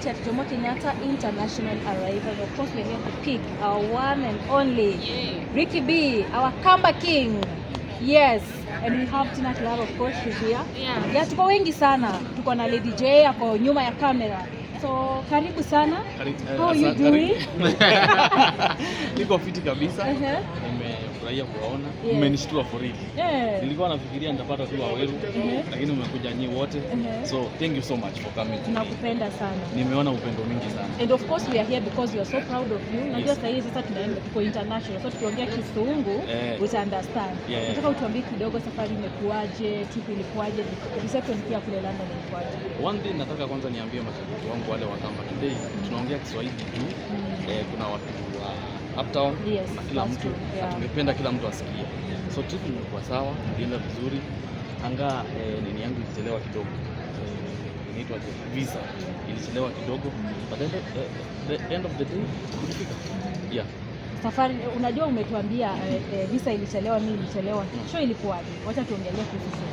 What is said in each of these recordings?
airport at Jomo Kenyatta International Arrival. Of course, we're here to pick our one and only Ricky B, our Kamba King. Yes, and we have Tina Clara, of course, she's here. Yeah, tuko wengi sana. Tuko na Lady J ako nyuma ya kamera. So, karibu sana. How are you doing? Niko fiti kabisa. Nimefurahia kuwaona. Mmenishtua for real. Nilikuwa nafikiria nitapata tu Waweru, lakini umekuja nyinyi wote. So, thank you so much for coming. Tunakupenda sana. Nimeona upendo mingi sana. And of course we are here because we are so proud of you. Najua sasa hivi sasa tunaenda tuko international. So tukiongea Kisungu, uta understand. Nataka utuambie kidogo safari imekuaje, trip ilikuaje, reception pia kule London ilikuaje. One day nataka kwanza niambie mashabiki wangu wale wa Kamba today tunaongea Kiswahili tu. Kuna watu wa uptown na kila mtu tungependa kila mtu asikie. So trip ilikuwa sawa, ilienda vizuri. Anga nini yangu ilichelewa kidogo. Inaitwa visa ilichelewa kidogo, but the end of the day tulifika. Safari unajua umetuambia visa ilichelewa, mimi ilichelewa. Show ilikuwaje? Wacha tuongelee kuhusu.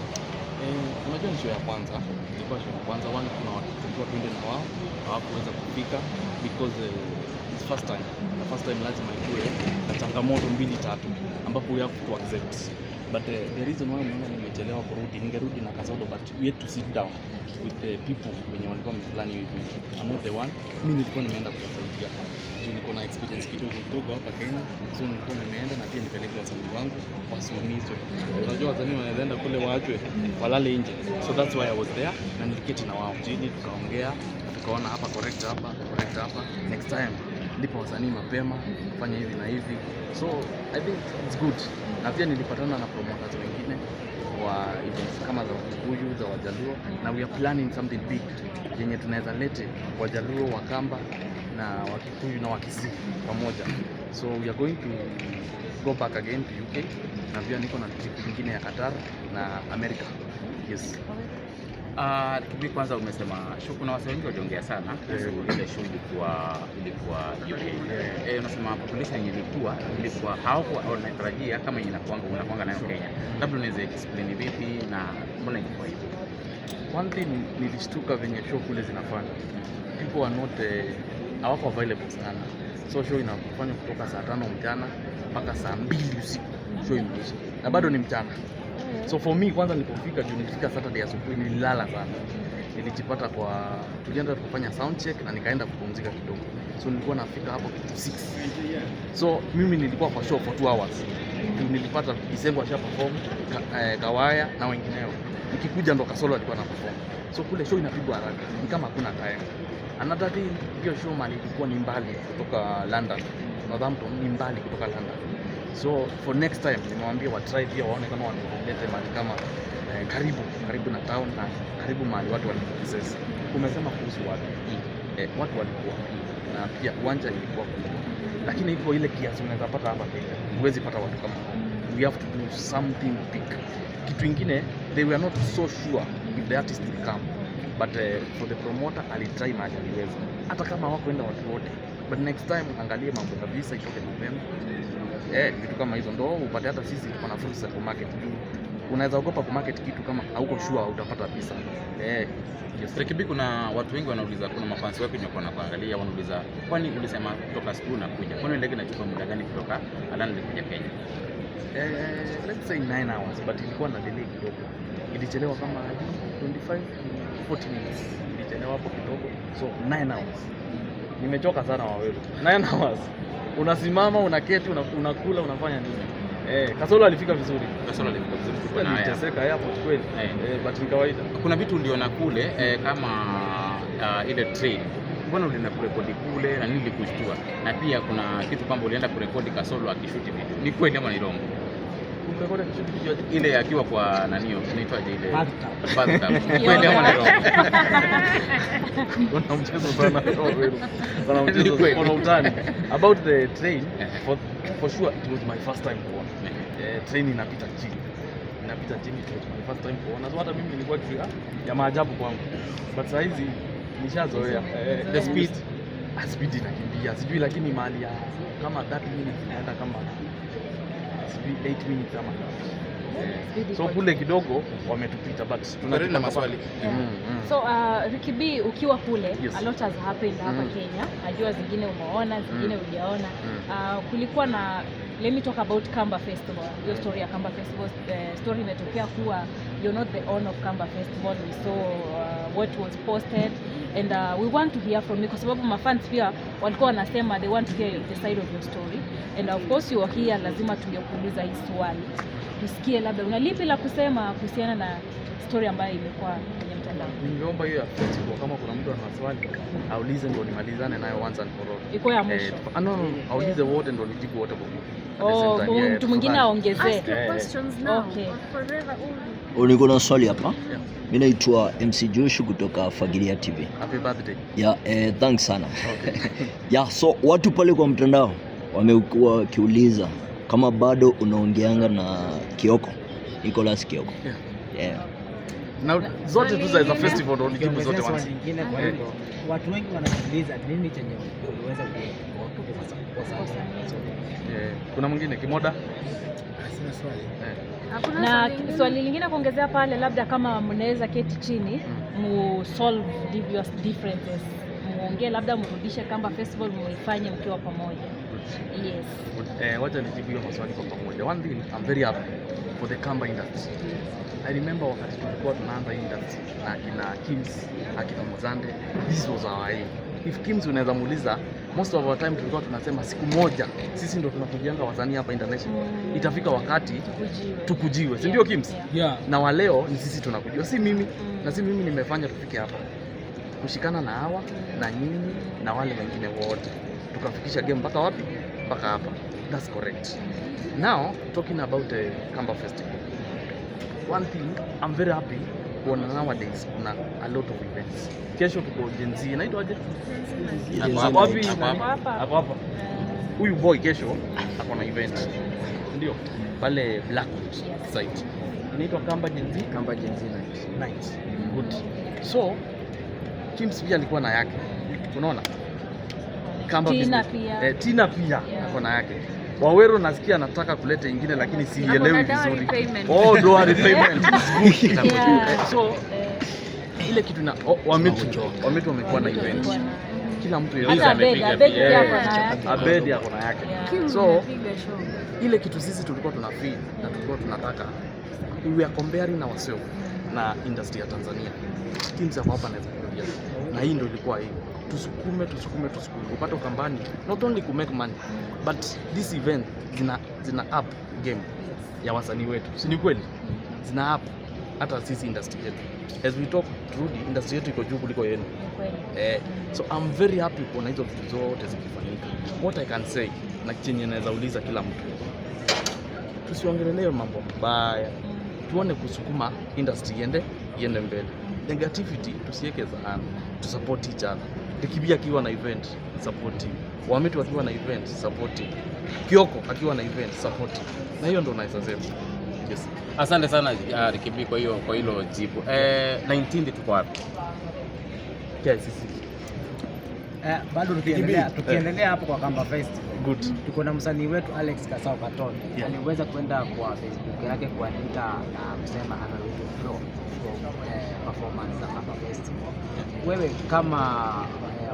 Unajua show ya kwanza ilikuwa show ya kwanza, kuna watu tulikuwa twende na wao hawakuweza kufika because it's first time. The first time lazima iwe na changamoto 2-3 ambapo we have to accept. But the reason why mimi nimechelewa kurudi, ningerudi na Kasodo, but we had to sit down with the people wenye walikuwa wameplan hivi. I'm not the one. Mimi nilikuwa nimeenda kusaidia. Nilikuwa na experience kidogo hapa Kenya. So nilikuwa nimeenda na pia nipeleke wasanii wangu wasimamizwe. Unajua wasanii wanaenda kule waachwe walale nje. So that's why I was there na niliketi na wao chini tukaongea, tukaona hapa correct hapa. Next time ndipo wasanii mapema kufanya hivi na hivi. So I think it's good. Na pia nilipatana na promoters wengine wa events kama za Wakikuyu, za Wajaluo, na we are planning something big yenye tunaweza lete Wajaluo, Wakamba na Wakikuyu na Wakisii pamoja. So we are going to go back again to UK na pia niko na trip nyingine ya Qatar na America. Yes. Kwanza umesema show, kuna wasanii wengi waliongea sana ile show ilikuwa UK. Unasema population ilikuwa hawakuwa wanatarajia kama unakuanga nayo Kenya. Labda unaweza explain vipi na mbona ilikuwa hivyo? One thing nilishtuka venye show kule zinafanya. People are not hawako available sana. So show inafanywa kutoka saa 5 mchana mpaka saa 2 usiku. Show imeisha. Na bado ni mchana. So for me kwanza nilipofika nilifika Saturday asubuhi nililala sana. Nilijipata tulienda kufanya sound check na nikaenda kupumzika kidogo. So nilikuwa nafika hapo kitu 6. So mimi nilikuwa kwa show for 2 hours. Nilipata Disemba asha perform, Kawaya na wengineo. Nikikuja ndo Kasolo alikuwa na perform. So kule show inapigwa haraka. Ni kama hakuna time. Another day hiyo show mali ilikuwa ni mbali kutoka London. Northampton ni mbali kutoka London. So for next time nimewambia wa try pia waone kama wanalete mali kama karibu na town na karibu mahali watu walipokuwa. Umesema kuhusu watu walikuwa na pia uwanja ilikuwa kubwa, lakini iko ile kiasi unaweza pata hapa Kenya huwezi pata watu kama. We have to do something big. Kitu kingine, they were not so sure if the artist will come, but for the promoter alitry mahali aliweza, hata kama hawakwenda watu wote, but next time angalie mambo ya visa itoke mapema. Vitu kama hizo ndo upate. Hata sisi tuko na fursa ya market. Unaweza ogopa ku market kitu kama hauko sure utapata pesa. Yes, Ricky, kuna watu wengi wanauliza, kuna mafansi wako wenye kuangalia wanauliza, kwani ulisema kutoka siku na kuja, kwani ndege inachukua muda gani kutoka London kuja Kenya? Let's say 9 hours, but ilikuwa na delay kidogo. Ilichelewa kama 25-40 minutes. Ilichelewa hapo kidogo. So 9 hours. Nimechoka sana Waweru. 9 hours. Unasimama, unaketi, unakula, unafanya nini? Kasolo alifika vizuri. Kwa na niteseka hapo kweli. But ni kawaida. Kuna vitu uliona kule kama ile train. Mbona ulienda kurekodi kule na nini likushtua? Na pia kuna kitu kwamba ulienda kurekodi Kasolo akishuti vitu. Ni kweli ama ni wrong? Kurekodi akishuti video ile akiwa kwa nanio inaitwaje ile? Bathtub. Kweli ama ni wrong? Kuna mchezo sana Waweru. Sana mchezo kwa utani. About the train, for sure it was my first time kuona. Train inapita chini. It was my first time kuona. So hata mimi nilikuwa kitu ya maajabu kwangu. But saa hizi nishazoea. The speed inakimbia. Sijui lakini mahali ya kama 30 minutes inaenda kama 8 minutes ama so kule kidogo wametupita but tunarudi maswali. So Ricky B, ukiwa kule, yes. A lot has happened hapa Kenya. Najua zingine umeona, zingine hujaona. Kulikuwa na, let me talk about Kamba Festival. Your story ya Kamba Festival, story imetokea kuwa you're not the owner of Kamba Festival. We saw what was posted and we want to hear from you kwa sababu mafans pia walikuwa wanasema they want to hear the side of your story and of course you are here, lazima tungekuuliza hii swali tusikie labda una lipi la kusema kuhusiana na story ambayo imekuwa kwenye mtandao. Ningeomba hiyo ya festival kama kuna mtu ana swali aulize ndio nimalizane nayo once and for all. Iko ya mwisho. No, aulize wote ndio nijibu wote kwa mtu mwingine aongezee. Okay. Niko na swali hapa. Mimi naitwa MC Joshua kutoka Fagilia TV. Happy birthday. Yeah, thanks sana. Yeah, so watu pale kwa mtandao wamekuwa wakiuliza kama bado unaongeanga na Kioko, Nicholas Kioko. Yeah. Na zote tu za festival ndio nijibu zote once. Nyingine kwa hivyo watu wengi wanajiuliza nini chenye uliweza kukosa. Kuna mwingine Kimoda? Sina swali. Na swali lingine kuongezea pale, labda kama mnaweza keti chini mu solve differences, muongee, labda mrudishe Kamba Festival muifanye mkiwa pamoja. Yes. Wacha nijibu hiyo maswali kwa pamoja. One thing, I'm very happy for the Kamba industry. I remember wakati tulikuwa tunaanza industry na kina Kims, akina Mozande, this was our aim. If Kims unaweza muuliza, most of our time tulikuwa tunasema siku moja sisi ndo tunakujianga wasanii hapa international. Itafika wakati tukujiwe, si ndio Kims? Yeah. Na wa leo ni sisi tunakujua, si mimi. Na si mimi nimefanya tufike hapa. Kushikana na hawa na nyinyi na wale wengine wote. Tukafikisha game mpaka wapi? Mpaka hapa. That's correct. Now talking about the Kamba Festival. One thing I'm very happy kuona nowadays kuna a lot of events. Kesho tuko Gen Z, inaitwaje? Hapo hapa. Huyu boy kesho ako na event. Ndio. Pale Blackwood site. Inaitwa Kamba Gen Z night. Good. So Kims pia alikuwa na yake. Unaona? Kamba Tina pia ako na yake. Waweru nasikia anataka kuleta ingine lakini sielewi vizuri. Doa repayment. So ile kitu na wametu wamekuwa na event. Kila mtu Abedi ako na yake. So ile kitu sisi tulikuwa tunafeel na tulikuwa tunataka, we are comparing ourselves na industry ya Tanzania. Kims hapa anaweza kuja. Na hii ndio ilikuwa hii. Tusukume upate Kambani, not only to make money but this event zina up game ya wasanii wetu, si ni kweli? Zina up hata sisi industry yetu, as we talk through the industry yetu iko juu kuliko yenu. So I'm very happy kuona hizo vitu zote zikifanyika. What I can say na chenye naweza uliza kila mtu, tusiongelee mambo mabaya, tuone kusukuma industry iende mbele. Negativity tusiweke sana, to support each other. Ricky akiwa na event support, Wametu akiwa na event support, Kioko akiwa na event support, na hiyo ndo naweza sema. Yes. Asante sana Ricky kwa hilo jibu. 19 tuko wapi? KICC. Bado tukiendelea hapo kwa Kamba Festival. Good. Tuko na msanii wetu Alex Kasau Katon. Aliweza kwenda kwa Facebook yake kuandika na kusema anarudi flow performance za Kamba Festival. Wewe kama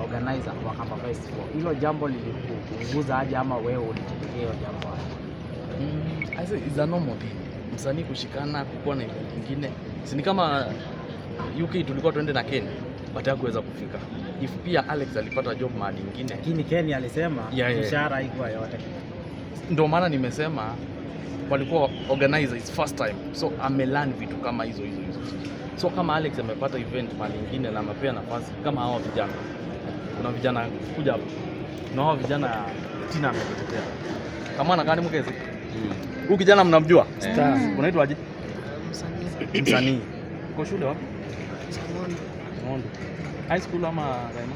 organizer wa Kamba Festival, hilo jambo lilikupunguza aje ama wewe ulichukulia hilo jambo aje? I say it's a normal thing. Msanii kushikana kukuwa na event nyingine. Si ni kama UK tulikuwa tuende na Ken, but hakuweza kufika. If pia Alex alipata job mahali nyingine. Lakini Ken alisema mshahara haikuwa yote. Ndio maana nimesema walikuwa organizer is first time. So amelearn vitu kama hizo. So kama Alex amepata event mahali nyingine na amepea nafasi kama hao vijana. Kuna vijana kuja hapo. Na hao vijana Tina ametetea. Kama anakani mkezi. Huyu kijana mnamjua? Unaitwa aje? Msanii. Uko shule wapi? Mondo. High school ama Raima?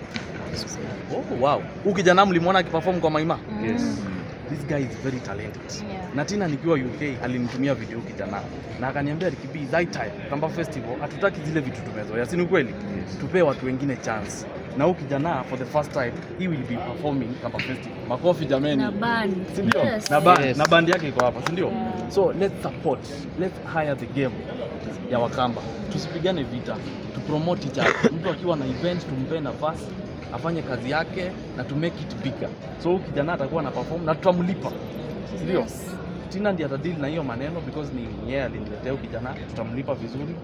Oh wow. Huyu kijana mlimuona akiperform kwa Maima? Yes. This guy is very talented. Na Tina nikiwa UK alinitumia video kijana na akaniambia Ricky B, that time Kamba Festival hatutaki zile vitu tumezoea. Si ni kweli? Tupe watu wengine chance. na huyu kijana for the first time he will be performing Kamba Festival. Makofi jameni. Na band. Si ndio? Yes. Na band yake iko hapa, si ndio? So let's support, let's hire the game ya Wakamba. Tusipigane vita, to promote each other. Mtu akiwa na event tumpe nafasi afanye kazi yake na to make it bigger. So kijana atakuwa na perform na tutamlipa. Ndio. Tina ndiye atadili na hiyo maneno because ni yeye aliniletea kijana, tutamlipa vizuri.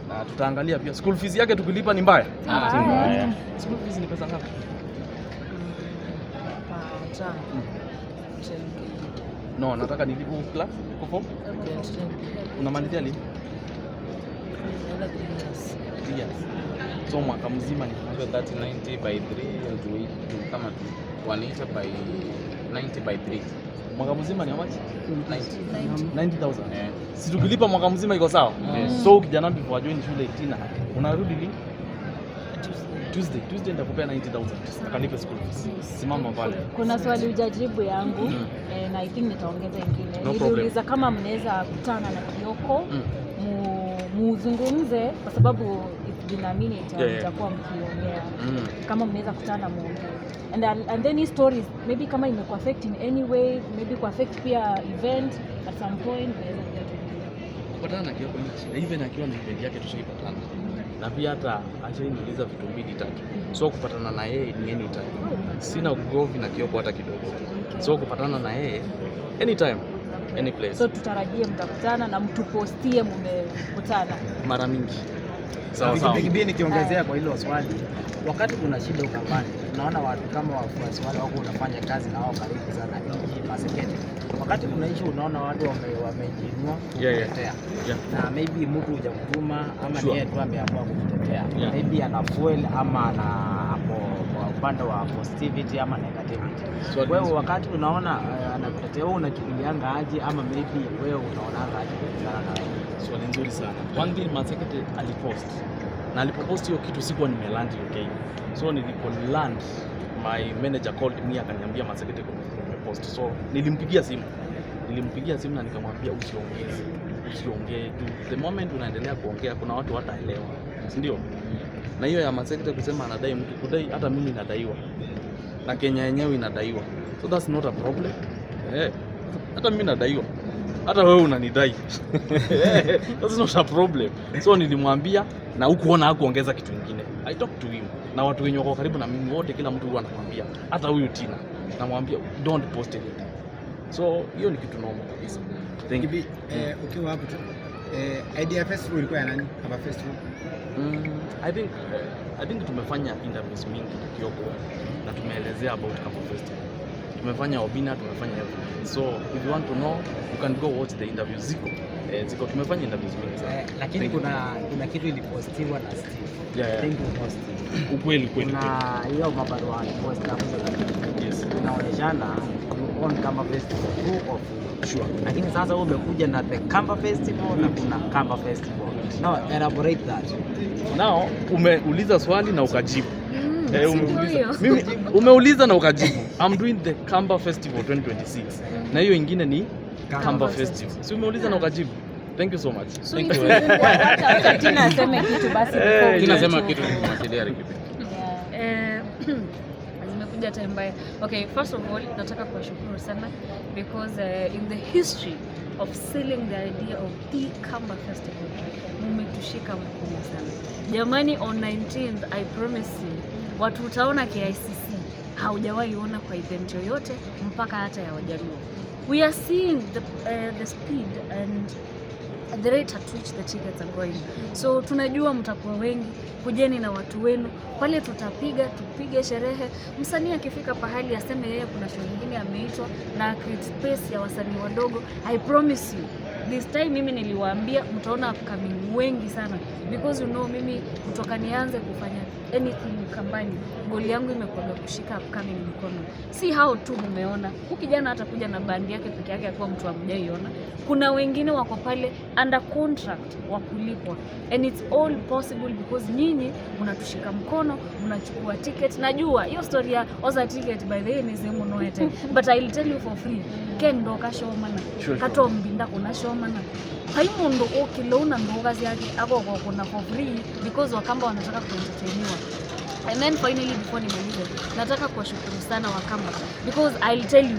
Na tutaangalia pia school fees yake tukilipa ni mbaya. School fees ni pesa ngapi? No, nataka nilipe class kwa form. Unamalizia lini? Yes. So mwaka mzima ni 90 by 3 and kama 180 by 90 by 3. Mwaka mzima ni how much? 90,000. Yeah. Si tukilipa mwaka mzima iko sawa? Yes. So kijana before join shule Tina, unarudi lini? Tuesday nitakupea 90,000. Akalipe school fees. Simama pale. Kuna swali hujajibu yangu na I think nitaongeza ingine. No Niliuliza kama mnaweza kutana na Kioko muzungumze kwa sababu it's been a minute itakuwa mkiongea. Kama mnaweza kutana muongee. And then his stories maybe kama imeku affect in any way, maybe ku affect pia event at some point naweza Kupatana na Kioko ni even akiwa na event yake tushaipatana. Na pia hata ashaniuliza vitu mbili tatu. So kupatana na yeye ni anytime. Sina ugomvi na Kioko hata kidogo. So kupatana na yeye anytime, any place. So tutarajie mtakutana na mtupostie mmekutana mara mingi. Sawa. Bibi nikiongezea kwa hilo swali, wakati kuna shida ukambani, unaona watu kama wafuasi wale wako unafanya kazi na wao karibu sana hii Masekete. Wakati kuna issue unaona watu wamejinua kutetea. Na maybe mtu hujakutuma ama yeye tu ameamua kutetea. Maybe ana fuel ama ana kwa upande wa positivity ama negativity. Wewe wakati unaona anakutetea wewe unachukulianga aje ama maybe wewe unaonaanga aje kulingana na wewe? Swali nzuri sana. One day Masekete alipost. Na alipopost hiyo kitu sikuwa nimeland UK. So nilipoland my manager called me akaniambia Masekete post. So nilimpigia simu na nikamwambia usiongee tu. The moment unaendelea kuongea kuna watu hataelewa. Si ndio? Na hiyo ya Masekete kusema anadai mtu kudai, hata mimi nadaiwa. Na Kenya yenyewe inadaiwa. So that's not a problem. Hata mimi nadaiwa. Hata wewe unanidai. That's not a problem. So nilimwambia na hukuona hakuongeza kitu kingine. I talk to him. Na watu wenye wako karibu na mimi wote kila mtu huwa anamwambia. Hata huyu Tina namwambia don't post it. So hiyo ni kitu normal kabisa. Thank you. Ukiwa hapo tu idea festival ilikuwa ya nani? Kamba Festival. I think tumefanya interviews mingi na Kioko na tumeelezea about Kamba Festival. Tumefanya Obina, tumefanya everything. So if you want to know, you can go watch the interviews ziko tumefanya interviews mingi sana. Lakini kuna kitu ilipostiwa na Steve. Thank you for Steve. Ukweli. Na hiyo mabarua post hapo. Yes. Inaonyeshana you own Kamba Festival true of Sure. Lakini sasa wewe umekuja na the Kamba Festival na kuna Kamba Festival. Now elaborate that. Now umeuliza swali na ukajibu. Umeuliza na ukajibu. I'm doing the Kamba Festival 2026. Na hiyo ingine ni Kamba Festival. Si umeuliza na ukajibu. Thank you so much. Thank you. Acha Tina aseme kitu basi before. Tina sema kitu tunawasaidia rekebisha. Zimekuja time mbaya. Okay, first of all nataka kuwashukuru sana because in the history of selling the idea of the Kamba Festival mmetushika mkono sana. Jamani, on 19th I promise you watu utaona KICC haujawahi ona kwa event yoyote mpaka hata ya Wajaluo. We are seeing the speed and the rate at which the tickets are going. So tunajua mtakuwa wengi, kujeni na watu wenu. Pale tupige sherehe. Msanii akifika pahali aseme yeye kuna show nyingine ameitwa na create space ya wasanii wadogo. I promise you this time mimi niliwaambia mtaona upcoming wengi sana because you know mimi kutoka nianze kufanya anything Kambani goli yangu imekuwa kushika upcoming mkono. Si hao tu umeona. Ukijana hata kuja na bandi yake peke yake kwa mtu amjaiona. Kuna wengine wako pale under contract wa kulipwa. And it's all possible because nyinyi mnatushika mkono, mnachukua ticket. Najua hiyo story ya oza ticket by the way ni sehemu noete. But I'll tell you for free. Ken ndo kashomana. Kato mbinda kuna shomana. Haimu ndo okilona ndo kazi yake ako kuna for free because Wakamba wanataka kuentertainiwa. And then finally before nimalize, nataka kuwashukuru sana Wakamba because I'll tell you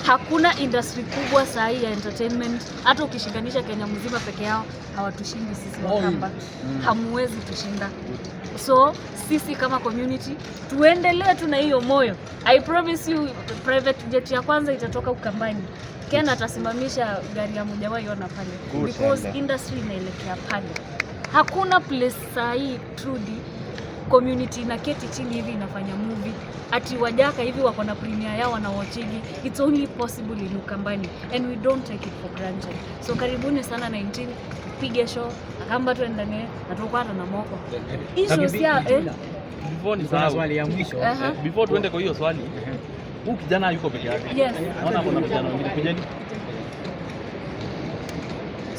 hakuna industry kubwa sahi ya entertainment, hata ukishinganisha Kenya mzima peke yao hawatushindi sisi Wakamba. Hamuwezi tushinda. So sisi kama community tuendelee tu na hiyo moyo. I promise you private jet ya kwanza itatoka Ukambani. Ken atasimamisha gari ya mjawahi ona pale because industry inaelekea pale. Hakuna place sahi truly community na keti chini hivi inafanya movie ati Wajaka hivi wako na premiere yao na watchigi. It's only possible in Ukambani and we don't take it for granted. So karibuni sana 19 pige show Akamba tuendane na tukwata na moko. Hizo sia Before ni swali ya mwisho. Before tuende kwa hiyo swali. Huyu kijana yuko peke yake. Yes. Naona kuna vijana wengine kujeni.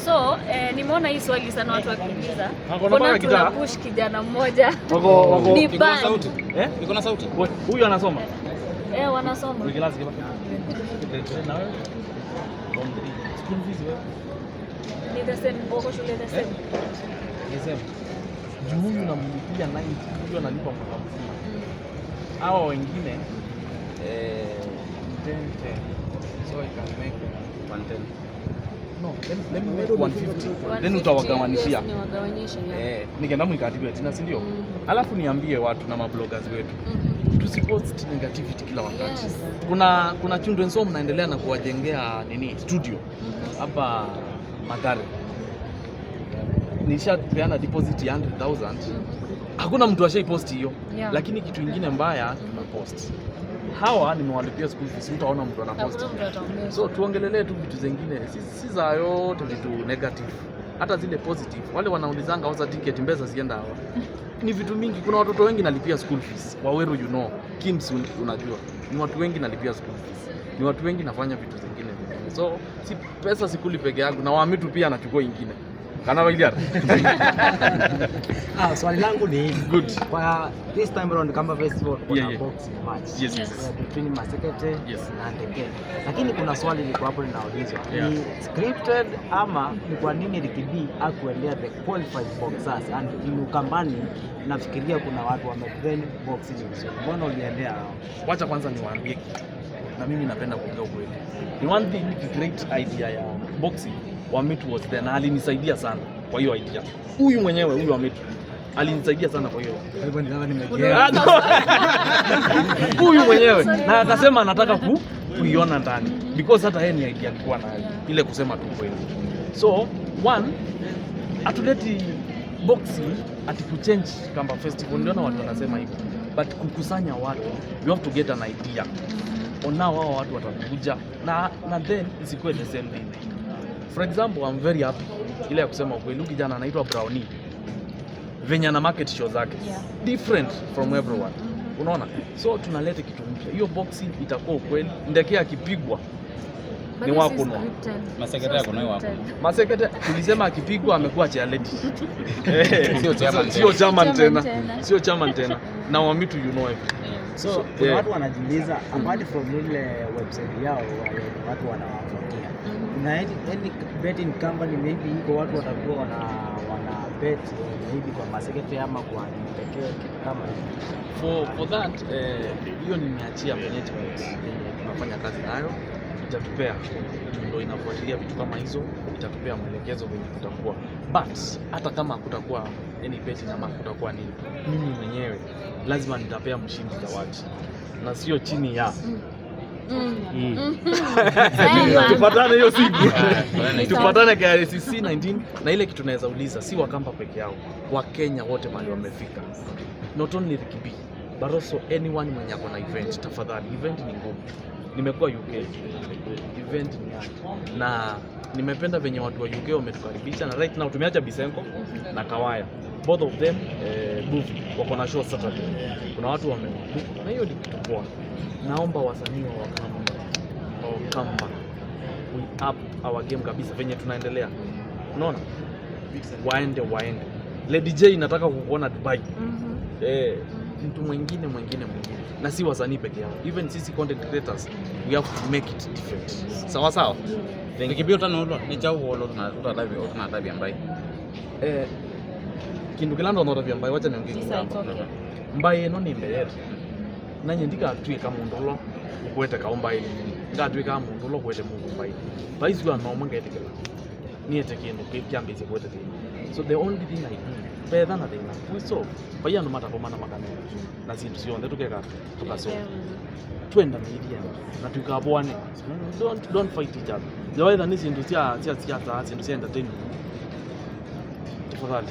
So, nimeona hii swali sana watu wakiuliza. Mbona tunapush kijana mmoja? Wako Ni band. sauti. Iko na sauti. Huyu anasoma. Wanasoma. Class kiba. Na wewe? School fees wewe? Ni the same, wako shule the same. Juu huyu namlipia 90, huyu analipa mwaka mzima. Hawa wengine 10. So I can make 110. No, let me make 150. Then utawagawanishia. Yes, niwagawanyishe. Nikaenda mwikatibu tena, si ndio? Alafu niambie watu na mabloggers wetu. Tusipost negativity kila wakati. Yes. Kuna children's home naendelea na kuwajengea studio hapa Mathare. Nishapeana deposit ya 100,000. Hakuna mtu ashaipost hiyo. Yeah. Lakini kitu kingine mbaya tunapost. Hawa nimewalipia school fees, utaona mtu anapost. So tuongelelee tu vitu zingine, si za yote vitu negative. Hata zile positive. Wale wanaulizanga wasa ticket mbeza zienda hawa. Ni vitu mingi. Kuna watoto wengi nalipia school fees. Waweru Kims unajua. Ni watu wengi nalipia school fees. Ni watu wengi nafanya vitu zingine. So si pesa sikuli peke yangu na Wamitu pia anachukua ingine. Kana wailia. Swali langu ni hili. Good. Kwa this time around Kamba Festival kuna boxing match. Yes. Between Masekete Yes. na Ndeke. Lakini kuna swali liko hapo linaulizwa. Yeah. Ni scripted ama ni kwa nini Ricky akuendea the qualified boxers and in Ukambani nafikiria kuna watu wametrain boxing vizuri. Mbona uliendea hao? Wacha kwanza niwaambie kitu. Na mimi napenda kuongea ukweli. Ni one thing the great idea ya boxing Wamitu was there na alinisaidia sana kwa hiyo idea. Huyu mwenyewe huyu Wamitu alinisaidia sana kwa hiyo. Hivyo ndio nimejea. Huyu mwenyewe na akasema anataka kuiona ndani because hata yeye ni idea alikuwa nayo ile kusema tu kweli. So one atuleti boxing atikuchange Kamba Festival ndio na watu wanasema hivyo, but kukusanya watu you have to get an idea on how hao watu watakuja na then isikuwe the same thing. For example, I'm very happy ile ya kusema ukweli, kijana anaitwa Brownie venye na market show zake different from everyone. Unaona? So tunaleta kitu mpya. Hiyo boxing itakuwa ukweli. Ndekea akipigwa ni wako no. Masekete yako nayo wako. Masekete tulisema akipigwa amekuwa chairlady. Sio Sio chairman tena. Na Wamitu you know everything. So kuna watu wanajiuliza apart from ile website yao watu wanawafuatia. Kuna any betting company maybe iko watu watakuwa wana bet maybe kwa Masekete ama kwa pekee kitu kama hiyo. For that hiyo nimeachia management tunafanya kazi nayo, itatupea ndio inafuatilia vitu kama hizo, itatupea maelekezo venye kutakuwa. But hata kama kutakuwa any betting ama kutakuwa nini, mimi mwenyewe lazima nitapea mshindi zawadi na sio chini ya tupatane hiyo siku. Tupatane KRCC 19 na ile kitu naweza uliza, si Wakamba peke yao, Wakenya wote mahali wamefika. Not only Ricky B, but also anyone mwenye ako na event, tafadhali. Event ni ngumu. Nimekuwa UK, event ni hard. Na nimependa venye watu wa UK wametukaribisha na right now tumeacha Bisenko na Kawaya. Both of them wako na show Saturday. Kuna watu wamebook na hiyo ni kitu poa. Naomba wasanii wa Wakamba we up our game kabisa venye tunaendelea. Unaona? Waende. Lady J nataka kukuona Dubai. Mtu mwingine na si wasanii peke yao. Even sisi content creators we have to make it different. Sawa. Nikibio tano ni chao wolo na tabia mbaya. Kindu kilando ndo tabia mbaya, wacha niongee kidogo. mbai ino ni mbere nanye ndigatwika mundu lo ukwete kaumbai ngatwika mundu lo kwete mundu mbai baizwa no mangetekela niete kindu kiambize kwete thina. So the only thing I do betha na thina we solve baya no mata komana makane na zindu cionthe tukeka tukasolve twenda media na tukabwane. Don't fight each other. Jawaida ni zindu cia zindu cia entertainment. Tafadhali.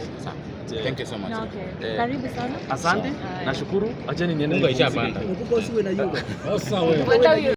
Thank you so much. Okay. Karibu sana. Asante. Nashukuru. Acheni niende. Mungu aishapanda. Ukubwa usiwe na yule. Whether you